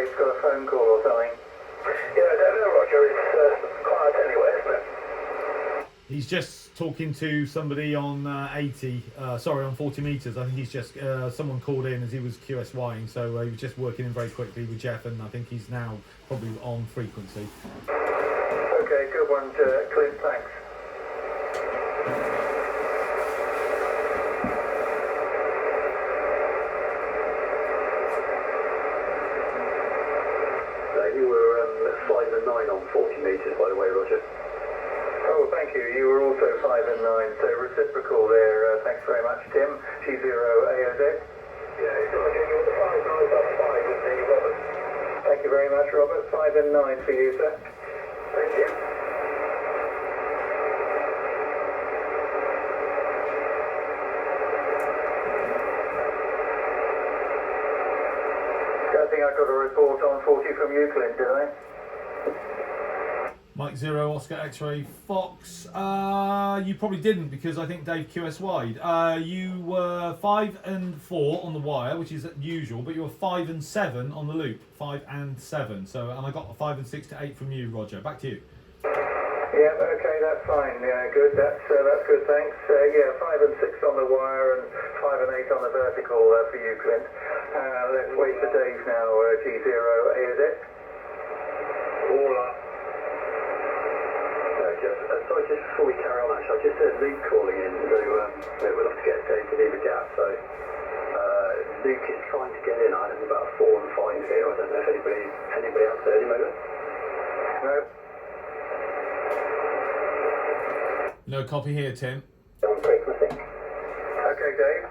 Dave's got a phone call or something. Yeah, I don't know, Roger. It's quiet anyway, isn't it? He's just talking to somebody on 40 metres. I think he's just, someone called in as he was QSYing, so he was just working in very quickly with Jeff, and I think he's now probably on frequency. Okay, good one, Clint, thanks. You were 5 and 9 on 40 metres, by the way, Roger. Oh, thank you. You were also 5 and 9, so reciprocal there. Thanks very much, Tim. G0 AOZ. Yeah, Roger, you were the 5 9 up 5 with me, Robert. Thank you very much, Robert. 5 and 9 for you, sir. Thank you. I think I got a report on 40 from you, Clint, did I? Mike 0, Oscar X-Ray Fox. You probably didn't, because I think Dave QSY'd. You were 5 and 4 on the wire, which is usual, but you were 5 and 7 on the loop. 5 and 7. So, and I got a 5 and 6 to 8 from you, Roger. Back to you. Yeah, okay, that's fine. Yeah, good. That's good, thanks. Yeah, 5 and 6 on the wire and 5 and 8 on the vertical for you, Clint. Let's wait for Dave now, G0 AOZ. All up. Sorry, just before we carry on, actually, I just heard Luke calling in, so we'll have to get Dave to leave a gap. So Luke is trying to get in. I think about 4 and 5 here. I don't know if anybody else heard him over. No copy here, Tim. On frequency. Okay, Dave.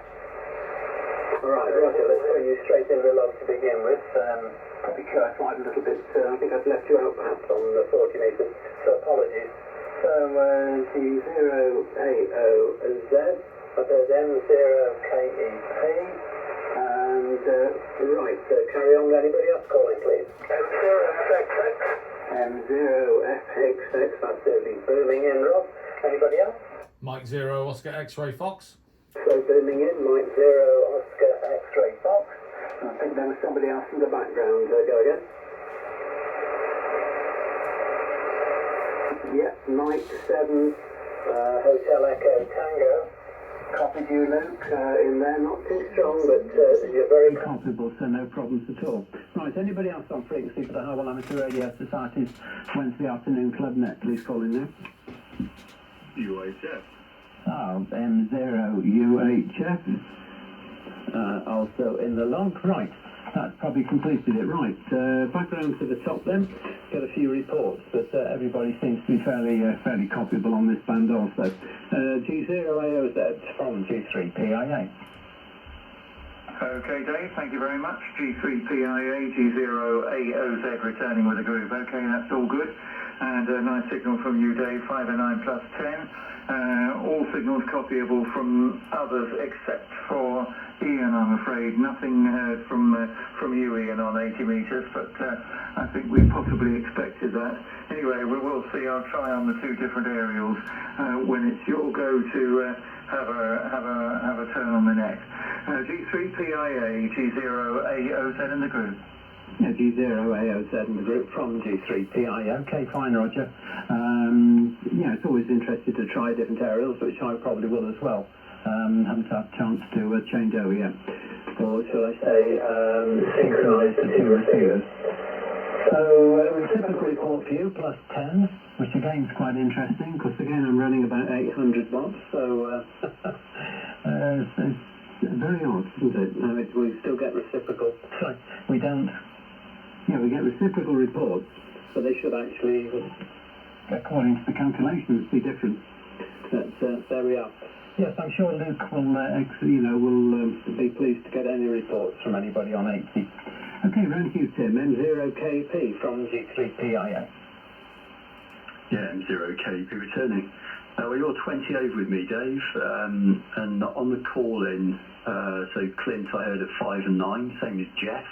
Right, Roger, let's put you straight in the log to begin with. Probably QSY'd a little bit. I think I've left you out perhaps on the 40 metres, so apologies. So G0AOZ, there's M0KEP, and right, carry on. Anybody else calling, please? M0FXX. M0FXX, that's certainly booming in, Rob. Anybody else? Mike 0, Oscar X-Ray Fox. So booming in, Mike 0, Oscar X-Ray Fox. I think there was somebody else in the background. Go again. Yep, Mike 7, Hotel Echo Tango. Copied you, Luke, in there. Not too strong, but you're very comfortable, so no problems at all. Right, anybody else on frequency for the Harwell Amateur Radio Society's Wednesday Afternoon Club Net? Please call in now. UHF. Oh, M0UHF. Also in the log. Right, that's probably completed it. Right, back round to the top then. Got a few reports, but everybody seems to be fairly copyable on this band also. G0AOZ from G3PIA. Okay, Dave, thank you very much. G3PIA, G0AOZ returning with the group. Okay, that's all good. And a nice signal from you, Dave, 5 and 9 plus 10. All signals copyable from others except for Ian, I'm afraid. Nothing heard from you, Ian, on 80 metres, but I think we possibly expected that. Anyway, we will see. I'll try on the 2 different aerials when it's your go to have a turn on the net. G3PIA, G0AOZ in the group. Yeah, G0AOZ in the group from G3PIA. Okay, fine, Roger. Yeah, it's always interesting to try different aerials, which I probably will as well. Haven't had a chance to change over yet. Or shall I say, synchronise the 2 receivers. So, reciprocal report for you, plus 10, which again is quite interesting, because again I'm running about 800 watts, so it's very odd, isn't it? We still get reciprocal. Sorry, we don't. Yeah, we get reciprocal reports, but they should actually, according to the calculations, be different. But there we are. Yes, I'm sure Luke will be pleased to get any reports from anybody on 80. Okay, round to you, Tim. M0KP from G3PIA. Yeah, M0KP returning. Well, you're 20 over with me, Dave, and on the call-in, so Clint I heard at 5 and 9, same as Jeff.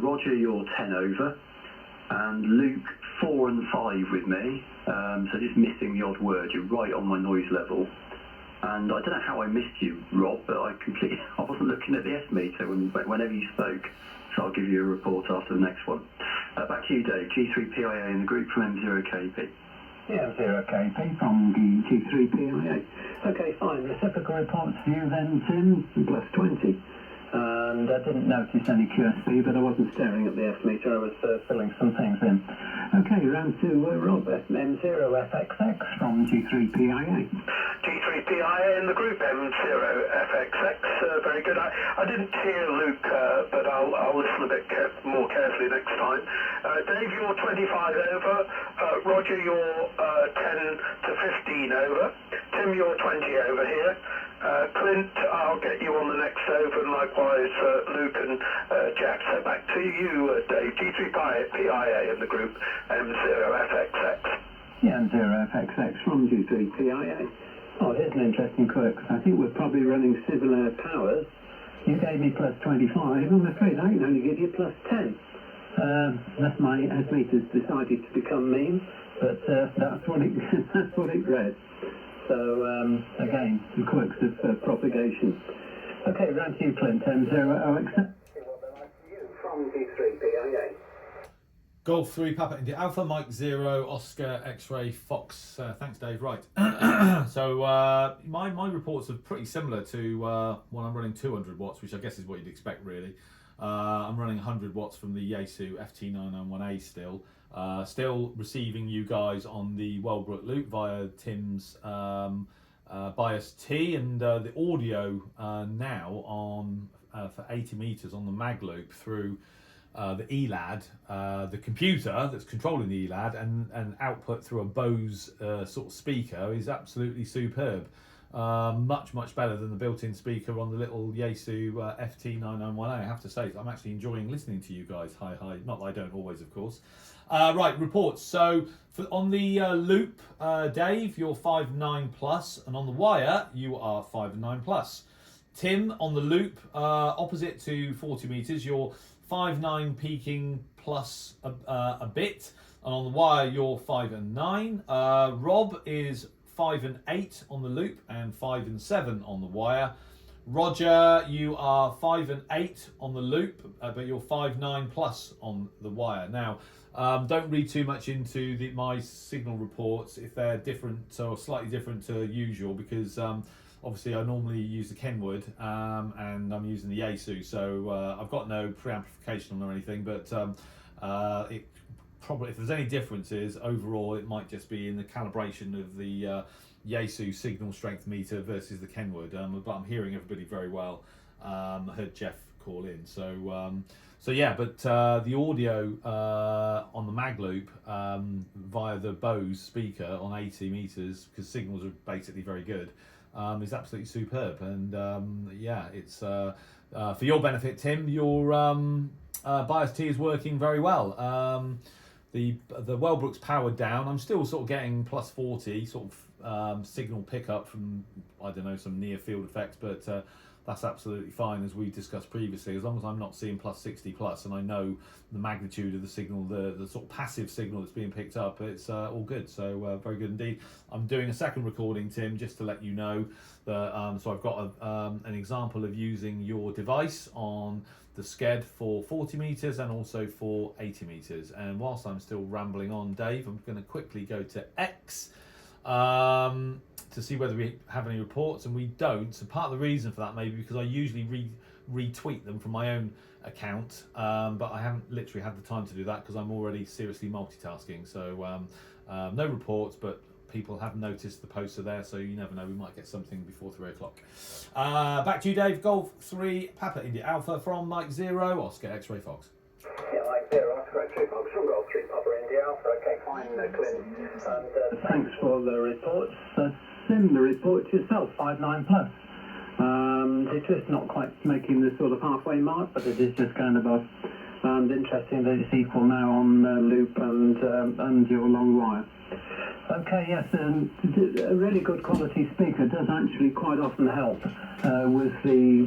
Roger, you're 10 over, and Luke 4 and 5 with me, so just missing the odd word. You're right on my noise level. And I don't know how I missed you, Rob, but I wasn't looking at the S meter whenever you spoke. So I'll give you a report after the next one. Back to you, Dave. G3PIA in the group from M0KP. Yeah, 0KP from G3PIA. Okay, fine. Reciprocal reports for you then, Tim, plus 20. And I didn't notice any QSP, but I wasn't staring at the F meter. I was filling some things in. Okay, round to Rob, M0FXX from G3PIA. G3PIA in the group, M0FXX. Very good. I didn't hear Luke, but I'll listen a bit more carefully next time. Dave, you're 25 over. Roger, you're 10 to 15 over. Tim, you're 20 over here. Clint, I'll get you on the next over, and likewise Luke and Jack. So back to you, Dave. G3PIA in the group, M0FXX. Yeah, M0FXX from G3PIA. Oh, here's an interesting quirk. I think we're probably running similar powers. You gave me plus 25. I'm afraid I can only give you plus 10. That's my S meter's decided to become mean, but that's what it read. So, again, the quirks of propagation. Okay, round to you, Clint, M0OX. From G3PIA. Golf 3, Papa India Alpha, Mike 0, Oscar X-Ray Fox. Thanks, Dave. Right. So, my reports are pretty similar to when I'm running 200 watts, which I guess is what you'd expect, really. I'm running 100 watts from the Yaesu FT-991A still. Still receiving you guys on the Wellbrook loop via Tim's Bias-T, and the audio now on for 80 meters on the mag loop through the Elad, the computer that's controlling the Elad, and output through a Bose sort of speaker is absolutely superb. Much better than the built-in speaker on the little Yaesu FT-991A. I have to say, I'm actually enjoying listening to you guys. Hi. Not that I don't always, of course. Right, reports. So on the loop, Dave, you're 5.9 plus, and on the wire, you are 5.9 plus. Tim, on the loop, opposite to 40 meters, you're 5.9 peaking plus a bit, and on the wire, you're 5.9. Rob is 5.8 on the loop and 5.7 on the wire. Roger, you are 5.8 on the loop, but you're 5.9 plus on the wire. Now, don't read too much into my signal reports if they're different or slightly different to usual, because obviously I normally use the Kenwood and I'm using the Yaesu, so I've got no preamplification or anything, but it probably, if there's any differences overall, it might just be in the calibration of the Yaesu signal strength meter versus the Kenwood, but I'm hearing everybody very well. I heard Jeff call in, so yeah, but the audio on the mag loop via the Bose speaker on 80 meters, because signals are basically very good, is absolutely superb. And yeah, it's for your benefit, Tim, your Bias-T is working very well. The Wellbrook's powered down. I'm still sort of getting plus 40 sort of signal pickup from, I don't know, some near field effects, but that's absolutely fine, as we discussed previously. As long as I'm not seeing plus 60 plus, and I know the magnitude of the signal, the sort of passive signal that's being picked up, it's all good. So very good indeed. I'm doing a second recording, Tim, just to let you know that. So I've got an example of using your device on the sked for 40 meters and also for 80 meters. And whilst I'm still rambling on, Dave, I'm going to quickly go to X to see whether we have any reports, and we don't. So part of the reason for that may be because I usually retweet them from my own account, but I haven't literally had the time to do that because I'm already seriously multitasking. So no reports, but people have noticed the posts are there, so you never know, we might get something before 3 o'clock. Back to you, Dave. Golf 3, Papa India Alpha from Mike 0, Oscar X-Ray Fox. Yeah, Mike 0, Oscar X-Ray Fox from Golf 3, Papa India Alpha. Okay, fine, Clint. And thanks for the reports. Sim, the report yourself, 5.9 plus. It's just not quite making the sort of halfway mark, but it is just going above. And interesting that it's equal now on loop and your long wire. Okay, yes, a really good quality speaker does actually quite often help with the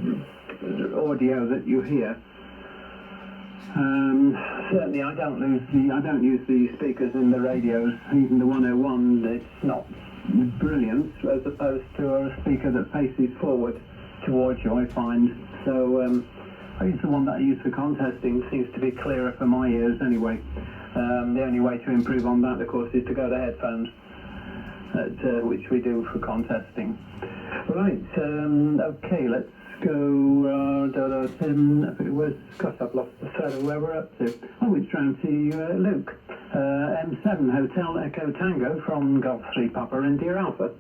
audio that you hear. Certainly, I don't use the speakers in the radios, even the 101. It's not brilliance as opposed to a speaker that faces forward towards you, I find. So I use the one that I use for contesting, seems to be clearer for my ears anyway. The only way to improve on that, of course, is to go to headphones, which we do for contesting. Right, okay, let's go. Gosh, I've lost the thread of where we're up to. Oh, it's round to Luke. M7 Hotel Echo Tango from Golf 3 Papa India Alpha.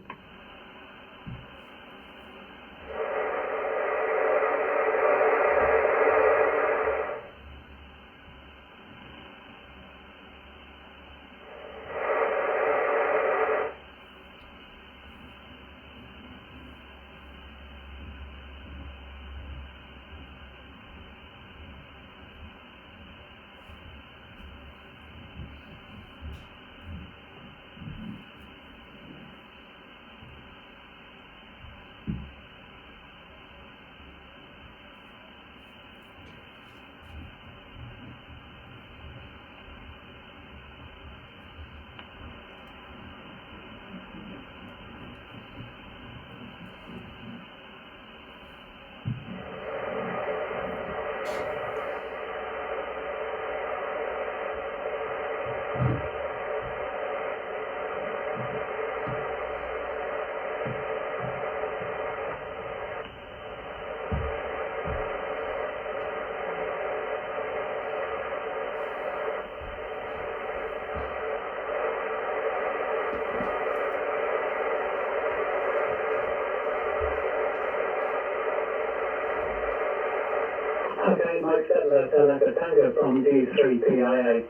Okay, Mike 7 Hotel Echo Tango from D3PIA.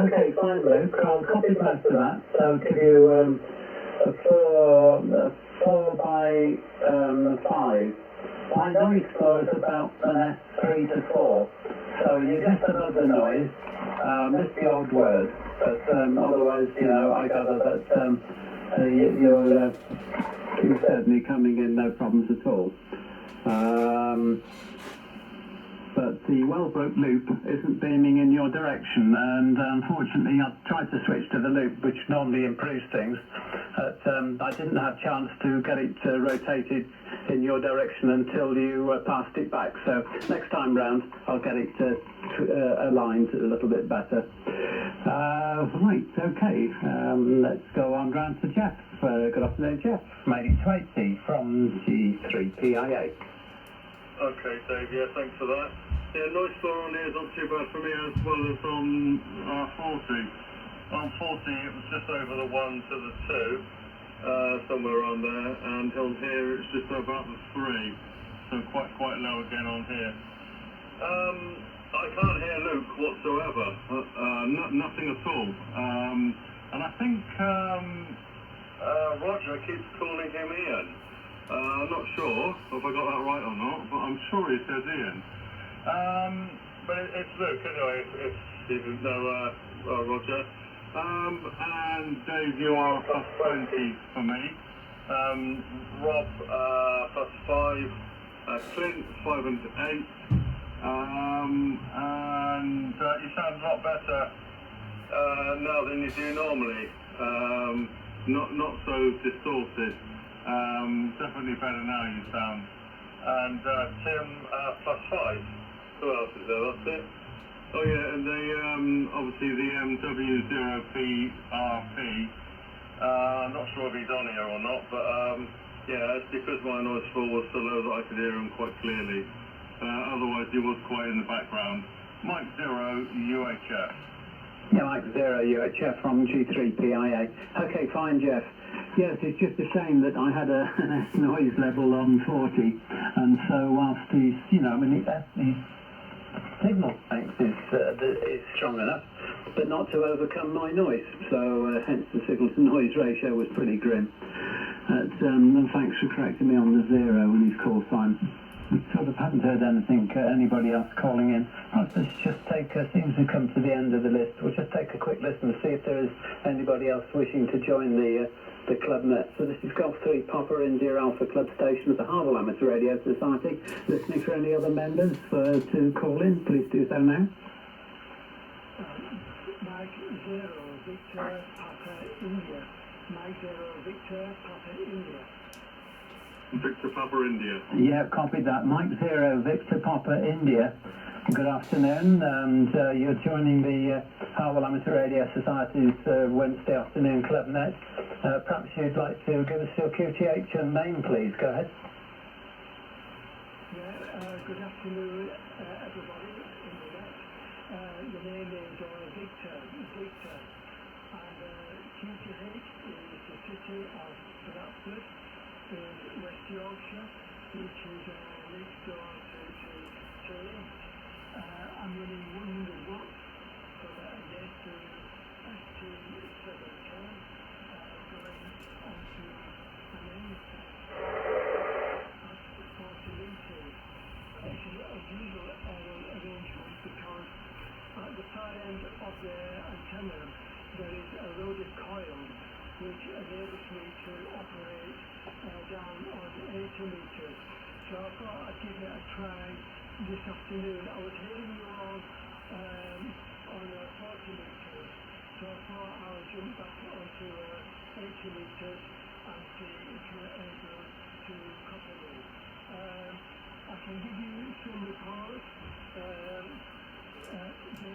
Okay, fine, Luke. I'll copy most of that. So give you a 4 by 5. My noise score is about an S3 to 4. So you're just above the noise. Missed the old word. But otherwise, you know, I gather that you're certainly coming in no problems at all. But the well-broke loop isn't beaming in your direction, and unfortunately I tried to switch to the loop, which normally improves things, but I didn't have a chance to get it rotated in your direction until you passed it back. So next time round I'll get it aligned a little bit better. Right, okay, let's go on round to Jeff. Good afternoon, Jeff. Made it to 80 from G3PIA. Okay, Dave, yeah, thanks for that. Yeah, noise score on here is not too bad for me, as well as on 40. On 40 it was just over the 1 to the 2, somewhere around there, and on here it's just about the 3, so quite low again on here. I can't hear Luke whatsoever, nothing at all. And I think Roger keeps calling him Ian. I'm not sure if I got that right or not, but I'm sure he says Ian. But it's Luke anyway, if you didn't know Roger. And Dave, you are plus 20 for me. Rob plus 5. Clint 5 and 8. And you sound a lot better now than you do normally. Not so distorted. Definitely better now you sound. And Tim plus 5. Who else is there? That's it. Oh yeah, and they obviously the MW0PRP. I'm not sure if he's on here or not, but yeah, it's because my noise floor was so low that I could hear him quite clearly. Otherwise he was quite in the background. Mike 0 UHF. Yeah, Mike 0 UHF from G3PIA. Okay, fine, Jeff. Yes, it's just a shame that I had a noise level on 40, and so whilst he's, you know, I mean, his signal strength is strong enough, but not to overcome my noise. So hence the signal to noise ratio was pretty grim. And thanks for correcting me on the 0 and his call sign. We sort of haven't heard anything, anybody else calling in. Let's just take, seems to come to the end of the list. We'll just take a quick listen to see if there is anybody else wishing to join the club net. So this is Golf 3 Papa India Alpha Club Station of the Harwell Amateur Radio Society. Listening for any other members to call in, please do so now. Mike 0 Victor Papa India. Mike 0 Victor Papa India. Victor Papa India. Yeah, copied that. Mike 0 Victor Papa India. Good afternoon, and you're joining the Harwell Amateur Radio Society's Wednesday afternoon club net. Perhaps you'd like to give us your QTH and name, please. Go ahead. Yeah, good afternoon, everybody in the net. The name is Victor, and QTH is the city of Bradford in West Yorkshire, which is next door to I'm running 100 watts for the Yaesu FT-991A going onto the main set. That's 40 litres. It's an unusual arrangement because at the far end of the antenna there is a loaded coil which enables me to operate down on 80 litres. So I thought I'd give it a try this afternoon. I was hearing you on 40 litres, so I thought I would jump back onto 80 litres and see if you were able to copy me. I can give you some reports. Dave, the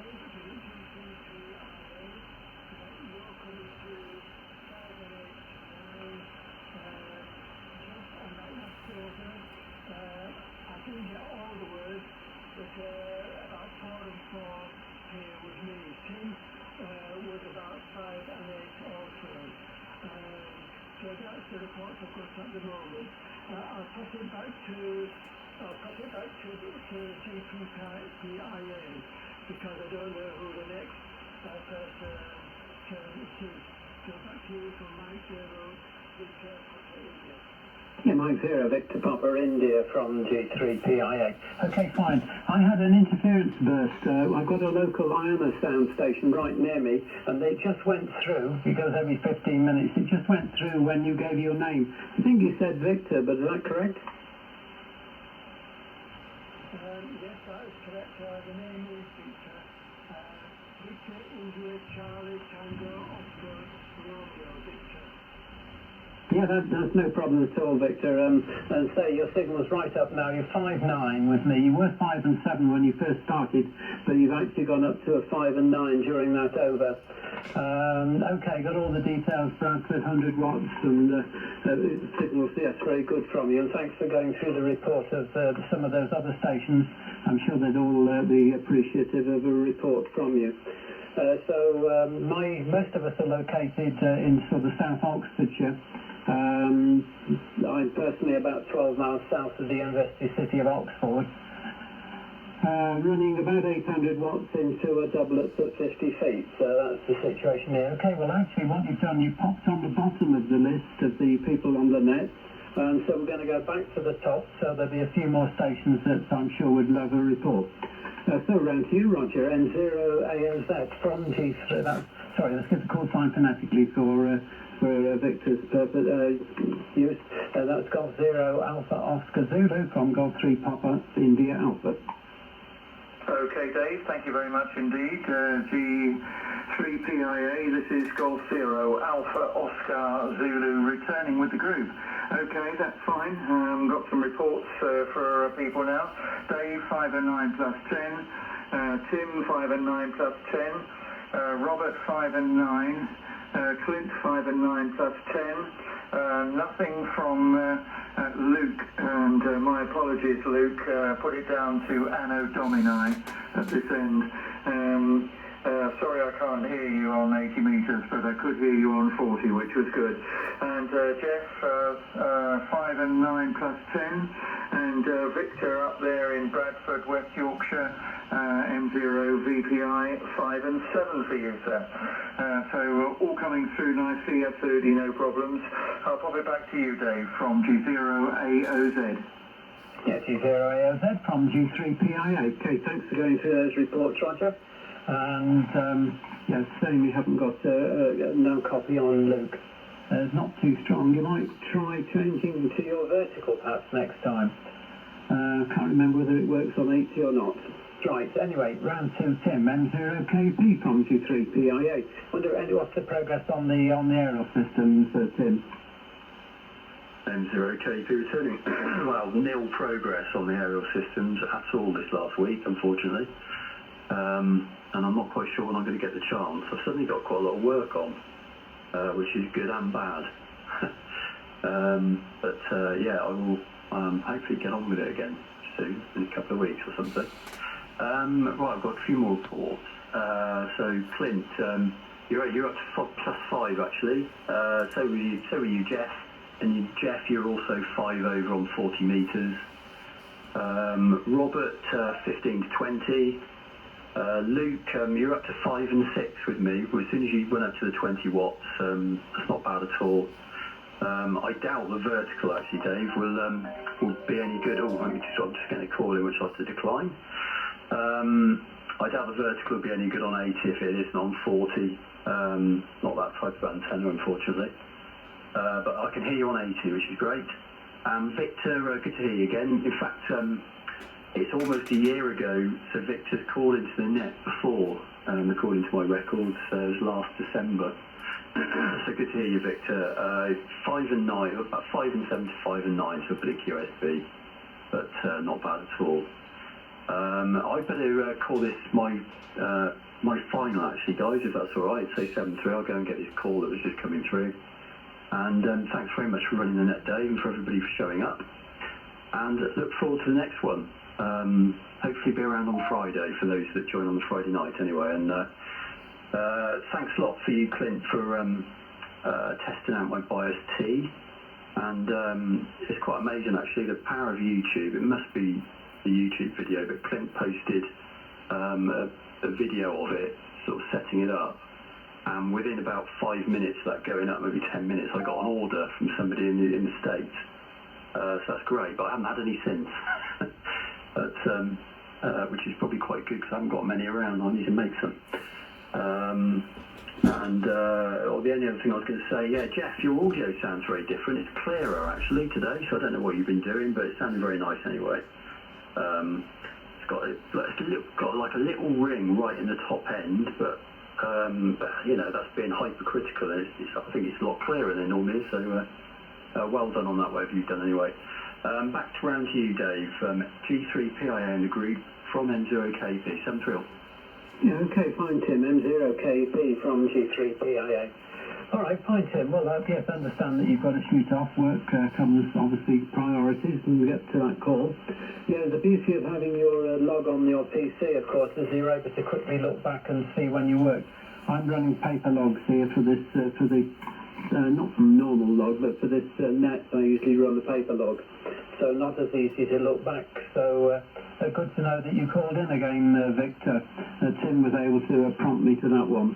GCPIA, you're coming to 589, Jeff, and that last over. I didn't get all the words, but about 4 and 4 here with me. Tim was about 5 and 8 also. So that's the reports I've got at the moment. I'll pass it back to the GPPIA because I don't know who the next person is. So back to you from Mike 0 Victor Papa India. Yeah, Mike 0 Victor Papa India from G3PIA. Okay, fine. I had an interference burst. I've got a local Iona sound station right near me, and it just went through. It goes every 15 minutes. It just went through when you gave your name. I think you said Victor, but is that correct? Yes, that is correct. The name is Victor. Victor India Charlie Tango Oscar Romeo Victor. Yeah, that's no problem at all, Victor. And say your signal's right up now. You're 5.9 with me. You were 5 and 7 when you first started, but you've actually gone up to a 5 and 9 during that over. Okay, got all the details, Bradford, 100 watts, and signals, yes, very good from you. And thanks for going through the report of some of those other stations. I'm sure they'd all be appreciative of a report from you. Most of us are located in sort of South Oxfordshire. I'm personally about 12 miles south of the university city of Oxford, running about 800 watts into a doublet at 50 feet, so that's the situation here. Okay, well actually what you've done, you popped on the bottom of the list of the people on the net, and so we're going to go back to the top, so there'll be a few more stations that I'm sure would love a report. So round to you, Roger, N0AOZ from G3, sorry, let's get the call sign phonetically for Victor's use. That's Golf 0 Alpha Oscar Zulu from Golf 3 Papa India Alpha. Okay, Dave, thank you very much indeed. G3PIA, this is Golf 0 Alpha Oscar Zulu returning with the group. Okay, that's fine. Got some reports for people now. Dave, 5 and 9 plus 10. Tim, 5 and 9 plus 10. Robert, 5 and 9. Clint, 5 and 9 plus 10. Nothing from Luke, and my apologies, Luke. Put it down to Anno Domini at this end. Sorry I can't hear you on 80 metres, but I could hear you on 40, which was good. And Jeff, 5 and 9 plus 10. And Victor up there in Bradford, West Yorkshire, M0 VPI, 5 and 7 for you, sir. So all coming through nicely, absolutely no problems. I'll pop it back to you, Dave, from G0AOZ. Yeah, G0AOZ from G3PIA. Okay, thanks for going through those reports, Roger. And yeah, saying we haven't got no copy on Luke. It's not too strong. You might try changing to your vertical perhaps next time. Can't remember whether it works on 80 or not. Right, anyway, round 2, Tim, M0KP from G3PIA. Wonder what's the progress on the aerial systems, Tim? M0KP returning. Well, nil progress on the aerial systems at all this last week, unfortunately. And I'm not quite sure when I'm going to get the chance. I've suddenly got quite a lot of work on, which is good and bad. Yeah, I will hopefully get on with it again soon, in a couple of weeks or something. Right, I've got a few more reports. So Clint, you're up to +5 actually. So were you, Jeff. And Jeff, you're also 5 over on 40 metres. Robert, 15 to 20. Luke, you're up to 5 and 6 with me. Well, as soon as you went up to the 20 watts, that's not bad at all. I doubt the vertical actually, Dave, will be any good. Oh, I'm just getting a call in which I have to decline. I doubt the vertical will be any good on 80 if it isn't on 40. Not that type of antenna, unfortunately. But I can hear you on 80, which is great. Victor, good to hear you again. In fact, it's almost a year ago, so Victor's called into the net before, according to my records, it was last December. So good to hear you, Victor. 5 and 9, about 5 and 7 to 5 and 9, so a bit of QSB, but not bad at all. I better call this my final, actually, guys, if that's all right. Say 7-3. I'll go and get this call that was just coming through. And thanks very much for running the net, Dave, and for everybody for showing up. And look forward to the next one. Hopefully be around on Friday for those that join on the Friday night anyway. And thanks a lot for you, Clint, for testing out my Bias-T. And it's quite amazing, actually, the power of YouTube. It must be the YouTube video, but Clint posted a video of it, sort of setting it up. And within about 5 minutes of that going up, maybe 10 minutes, I got an order from somebody in the States. So that's great, but I haven't had any since. But, which is probably quite good because I haven't got many around. I need to make some. The only other thing I was going to say, yeah, Jeff, your audio sounds very different. It's clearer actually today, so I don't know what you've been doing, but it sounded very nice anyway. It's got like a little ring right in the top end, but you know, that's being hypercritical, and I think it's a lot clearer than it normally is, so well done on that, whatever you've done anyway. Back to round to you, Dave. G3PIA in the group from M0KP, 7-3. Yeah, okay, fine, Tim. M0KP from G3PIA. All right, fine, Tim. Well, yes, I understand that you've got to shoot off. Work comes, obviously, priorities, and we get to that call. Yeah, the beauty of having your log on your PC, of course, is you're able to quickly look back and see when you work. I'm running paper logs here for this, not from normal log, but for this net, I usually run the paper log. So not as easy to look back. So good to know that you called in again, Victor. Tim was able to prompt me to that one.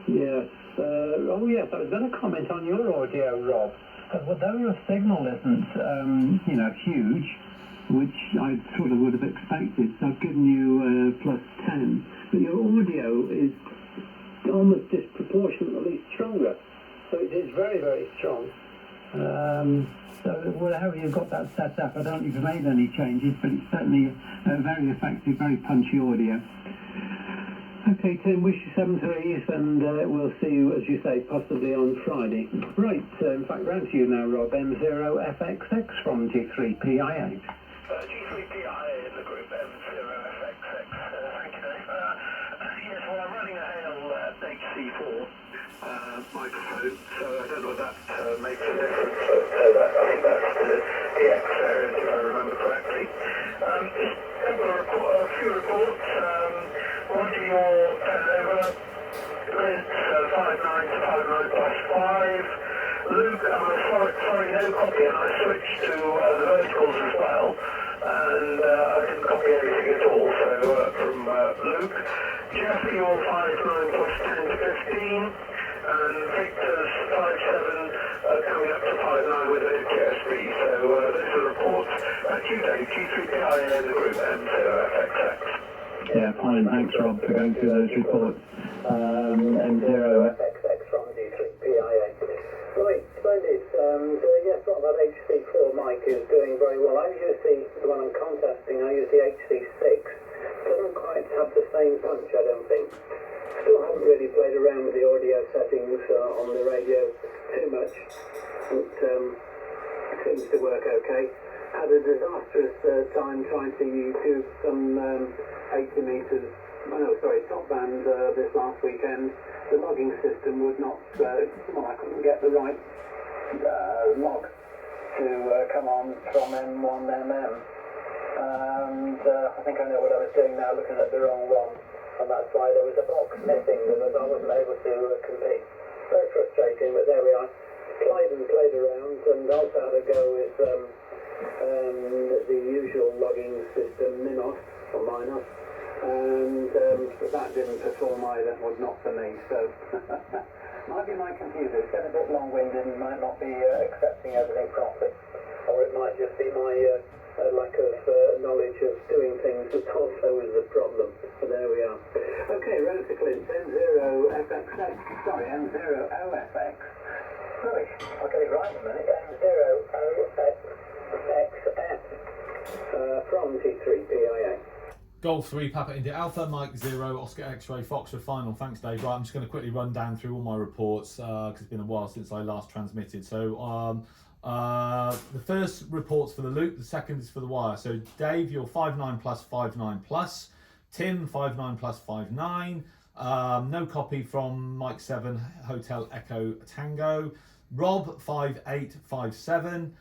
Yes. Oh, yes, I was going to comment on your audio, Rob. Although your signal isn't, you know, huge, which I sort of would have expected, so I've given you +10, but your audio is almost disproportionately stronger. So it is very, very strong. So however you've got that set up, I don't think you've made any changes, but it's certainly very effective, very punchy audio. Okay, Tim, wish you 7-3, and we'll see you, as you say, possibly on Friday. Right, in fact, round to you now, Rob. M0FXX from G3PIA. G3PIA in the group, M0FXX. Thank you, Dave. Yes, well, I'm running a Harwell HC4 microphone, so I don't know if that makes a difference, but I think that's the EX variant, if I remember correctly. A few reports. Roger, your over. Clint, 5.9 to 5.9 +5. Luke, sorry, no copy, and I switched to the verticals as well, and I didn't copy anything at all, so from Luke. Jeff, your 5.9 +10 to 15, and Victor's 5.7 coming up to 5.9 with a bit of QSB, so those are the reports. You, Dave, G3PIA in the group, M0FXX. Yeah, fine. Thanks, Rob, for going through those reports. M0FXX from G3PIA. Right, so indeed. Yes, well, that HC4 mic is doing very well. I use the one I'm contacting, I use the HC6. Doesn't quite have the same punch, I don't think. Still haven't really played around with the audio settings on the radio too much. It seems to work okay. Had a disastrous time trying to do some 80 metres, top band this last weekend. The logging system would not, I couldn't get the right log to come on from M1MM. And I think I know what I was doing now, looking at the wrong one. And that's why there was a box missing that I wasn't able to compete. Very frustrating, but there we are. Played around, and also had a go with the usual logging system, Minos, or Minos. And that didn't perform either, was not for me, so might be my computer. It's getting a bit long-winded and might not be accepting everything properly, or it might just be my lack of knowledge of doing things that also is the problem. So there we are. Okay, Rotor Clint, M0FXX, sorry, M0OFX. Sorry, I'll get it right in a minute. M0OFXF from T3PIA. Golf 3, Papa India Alpha, Mike 0, Oscar X-Ray, Foxtrot final. Thanks, Dave. Right, I'm just going to quickly run down through all my reports because it's been a while since I last transmitted. So the first report's for the loop, the second is for the wire. So Dave, you're 59 plus 59 plus. Tim, 59 plus 59. No copy from Mike 7, Hotel Echo Tango. Rob, 5857.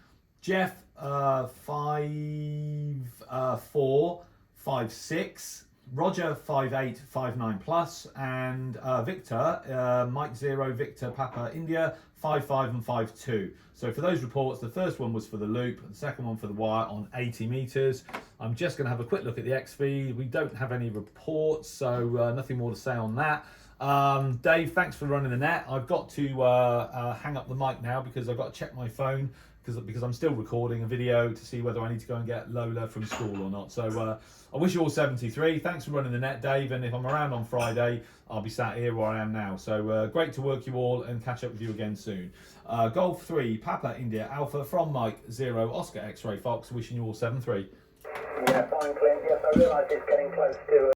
Jeff, 5456. Roger, 5859 plus. And Victor, Mike 0, Victor Papa India, 55 and 52. So for those reports, the first one was for the loop, the second one for the wire on 80 meters. I'm just going to have a quick look at the X feed. We don't have any reports, so nothing more to say on that. Dave, thanks for running the net. I've got to hang up the mic now because I've got to check my phone because I'm still recording a video to see whether I need to go and get Lola from school or not. So I wish you all 73. Thanks for running the net, Dave. And if I'm around on Friday, I'll be sat here where I am now. So great to work you all and catch up with you again soon. Golf 3, Papa India Alpha from Mike 0, Oscar X-Ray Fox. Wishing you all 7-3. Yeah, fine, Clint. Yes, I realise it's getting close to